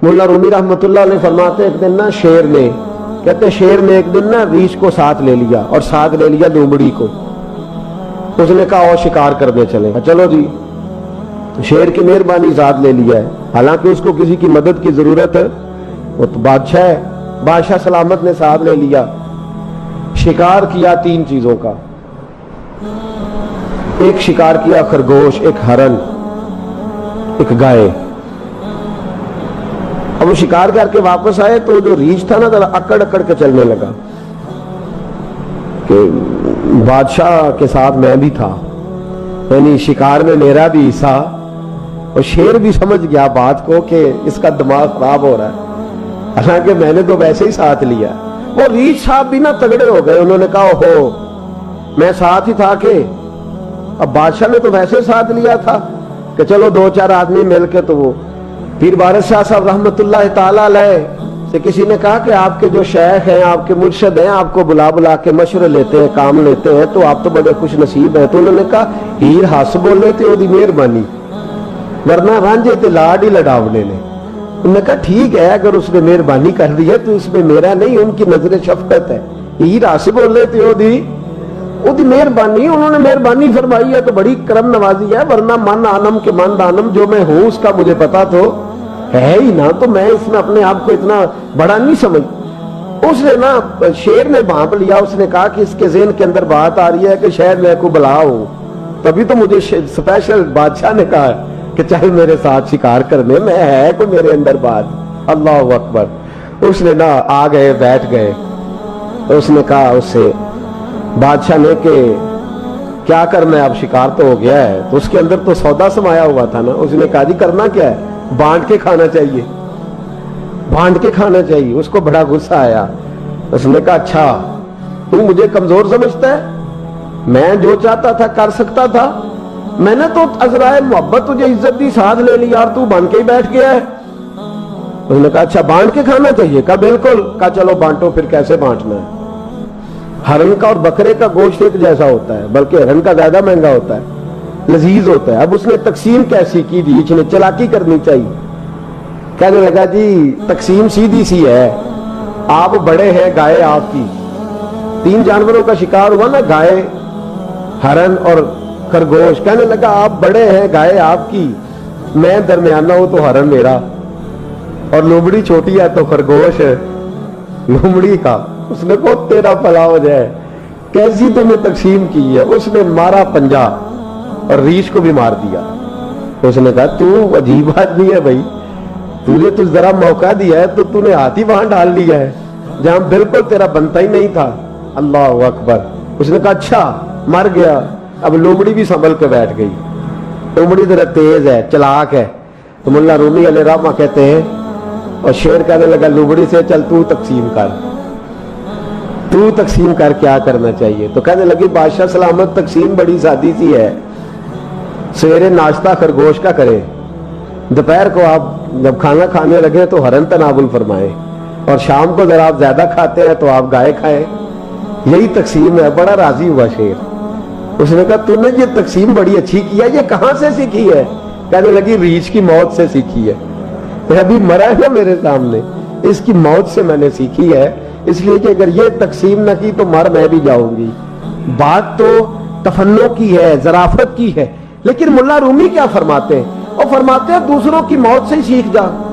مولا رومی رحمۃ اللہ علیہ فرماتے ہیں ایک دن نا شیر نے، کہتے ہیں شیر نے ایک دن نا ریچھ کو ساتھ لے لیا اور ساتھ لے لیا لومڑی کو. اس نے کہا اور شکار کرنے چلے. چلو جی، شیر کی مہربانی ذات لے لیا ہے، حالانکہ اس کو کسی کی مدد کی ضرورت ہے، وہ تو بادشاہ ہے. بادشاہ سلامت نے ساتھ لے لیا. شکار کیا 3 چیزوں کا. ایک شکار کیا خرگوش، ایک ہرن، ایک گائے. اب وہ شکار کر کے واپس آئے تو جو ریچھ تھا نا ذرا اکڑ اکڑ کے چلنے لگا کہ بادشاہ کے ساتھ میں بھی تھا، یعنی شکار میں میرا بھی حصہ. اور شیر بھی سمجھ گیا بات کو کہ اس کا دماغ خراب ہو رہا ہے، حالانکہ میں نے تو ویسے ہی ساتھ لیا. وہ ریچھ صاحب بھی نا تگڑے ہو گئے، انہوں نے کہا اوہو میں ساتھ ہی تھا کہ اب بادشاہ نے تو ویسے ساتھ لیا تھا کہ چلو 2-4 آدمی مل کے. تو وہ پیر بارش شاہ صاحب رحمۃ اللہ تعالی علیہ سے کسی نے کہا کہ آپ کے جو شیخ ہیں، آپ کے مرشد ہیں، آپ کو بلا بلا کے مشورے لیتے ہیں، کام لیتے ہیں، تو آپ تو بڑے خوش نصیب ہیں. تو انہوں نے کہا ہیر ہس بولے تے دی مہربانی، ورنہ رانجے تے لاڈ ہی لڑاونے نے. انہوں نے کہا ٹھیک ہے، اگر اس نے مہربانی کر دی ہے تو اس میں میرا نہیں، ان کی نظر شفقت ہے. ہیر ہس بولے تے او دی مہربانی، انہوں نے مہربانی فرمائی ہے تو بڑی کرم نوازی ہے، ورنہ من آنم کے من دانم، جو میں ہوں اس کا مجھے پتا تو ہے ہی نا، تو میں اس میں اپنے آپ کو اتنا بڑا نہیں سمجھ. اس نے نا شیر نے بھانپ لیا. اس نے کہا کہ اس کے ذہن کے اندر بات آ رہی ہے کہ شاید میں کو بلا ہوں، تبھی تو مجھے اسپیشل بادشاہ نے کہا کہ چل میرے ساتھ شکار کرنے میں، ہے کوئی میرے اندر بات. اللہ اکبر. اس نے نا آ گئے، بیٹھ گئے. اس نے کہا اس سے بادشاہ نے کہ کیا کرنا ہے، اب شکار تو ہو گیا ہے. تو اس کے اندر تو سودا سمایا ہوا تھا نا. اس نے کہا جی کرنا کیا ہے، بانٹ کے کھانا چاہیے، بانٹ کے کھانا چاہیے. اس کو بڑا غصہ آیا. اس نے کہا اچھا تو مجھے کمزور سمجھتا ہے، میں جو چاہتا تھا کر سکتا تھا، میں نے تو عذرائے محبت تجھے عزت دی، ساتھ لے لی، یار تو بن کے ہی بیٹھ گیا ہے. اس نے کہا اچھا بانٹ کے کھانا چاہیے. کہا بالکل. کہا چلو بانٹو. پھر کیسے بانٹنا ہے؟ ہرن کا اور بکرے کا گوشت ایک جیسا ہوتا ہے، بلکہ ہرن کا زیادہ مہنگا ہوتا ہے، لذیذ ہوتا ہے. اب اس نے تقسیم کیسی کی دی، اس نے چلاکی کرنی چاہیے. کہنے لگا جی تقسیم سیدھی سی ہے، آپ بڑے ہیں، گائے آپ کی. 3 جانوروں کا شکار ہوا نا، گائے، ہرن اور خرگوش. کہنے لگا آپ بڑے ہیں، گائے آپ کی، میں درمیانہ ہوں تو ہرن میرا، اور لومڑی چھوٹی ہے تو خرگوش لومڑی کا. اس نے کہا تیرا بھلا ہو جائے، کیسی تم نے تقسیم کی ہے. اس نے مارا پنجا اور ریچھ کو بھی مار دیا. اس نے کہا تو عجیب آدمی ہے بھائی، تجھے تو ذرا موقع دیا ہے تو تو نے ہاتھ ہی وہاں ڈال لیا ہے جہاں بالکل تیرا بنتا ہی نہیں تھا. اللہ اکبر. اس نے کہا اچھا مر گیا. اب لومڑی بھی سنبھل کے بیٹھ گئی. لومڑی ذرا تیز ہے، چلاک ہے. تو مولا رومی علیہ رحمہ کہتے ہیں، اور شیر کہنے لگا لومڑی سے چل تو تقسیم کر، تو تقسیم کر کیا کرنا چاہیے. تو کہنے لگی بادشاہ سلامت تقسیم بڑی سادی سی ہے، سویرے ناشتہ خرگوش کا کرے، دوپہر کو آپ جب کھانا کھانے لگے تو ہرن تناول فرمائیں، اور شام کو ذرا آپ زیادہ کھاتے ہیں تو آپ گائے کھائیں. یہی تقسیم ہے. بڑا راضی ہوا شیر. اس نے کہا تو نے یہ تقسیم بڑی اچھی کی ہے، یہ کہاں سے سیکھی ہے؟ کہنے لگی ریچھ کی موت سے سیکھی ہے. ابھی مرا ہے نا میرے سامنے، اس کی موت سے میں نے سیکھی ہے، اس لیے کہ اگر یہ تقسیم نہ کی تو مر میں بھی جاؤں گی. بات تو تفنن کی ہے، ظرافت کی ہے. لیکن مولا رومی کیا فرماتے ہیں؟ وہ فرماتے ہیں دوسروں کی موت سے ہی سیکھ جا.